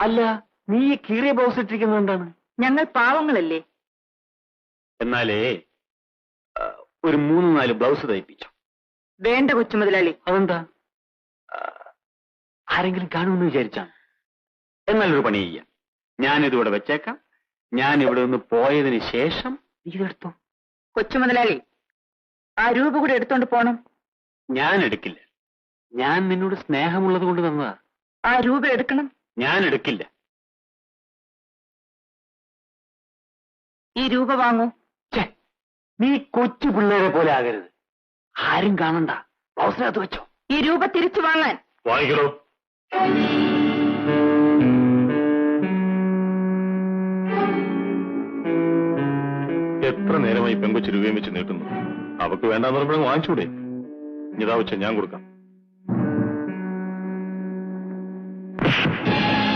അല്ല, നീ ഈ കീറിയ ബ്ലൗസ് ഇട്ടിരിക്കുന്നത് എന്താണ്? ഞങ്ങൾ പാവങ്ങളല്ലേ? എന്നാലേ ഒരു 3-4 ബ്ലൗസ് തയ്പ്പിച്ചു. വേണ്ട കൊച്ചുമുതലാളി. അതെന്താ? ആരെങ്കിലും കാണുമെന്ന് വിചാരിച്ചാണ്. എന്നാലൊരു പണി ചെയ്യാം, ഞാനിതിവിടെ വെച്ചേക്കാം. ഞാൻ ഇവിടെ നിന്ന് പോയതിന് ശേഷം ഇതെടുത്തു. കൊച്ചുമുതലാളി, ആ രൂപ കൂടെ എടുത്തോണ്ട് പോണം. ഞാൻ എടുക്കില്ല. ഞാൻ നിന്നോട് സ്നേഹമുള്ളത് കൊണ്ട് തന്നതാ. ആ രൂപ എടുക്കണം. ഞാൻ എടുക്കില്ല. ഈ രൂപ വാങ്ങൂ. നീ കൊച്ചു പിള്ളേരെ പോലെ ആകരുത്. ആരും കാണണ്ട. ബ്ലൗസിനകത്ത് വെച്ചോ. ഈ രൂപ തിരിച്ചു വാങ്ങാൻ. വാങ്ങിക്കണോ? എത്ര നേരമായി പെങ്കൊച്ചു രൂപയും വെച്ച് നീട്ടുന്നു. അവക്ക് വേണ്ടാന്ന് പറയുമ്പോൾ വാങ്ങിച്ചൂടെ? ഇതാ വെച്ച ഞാൻ കൊടുക്കാം.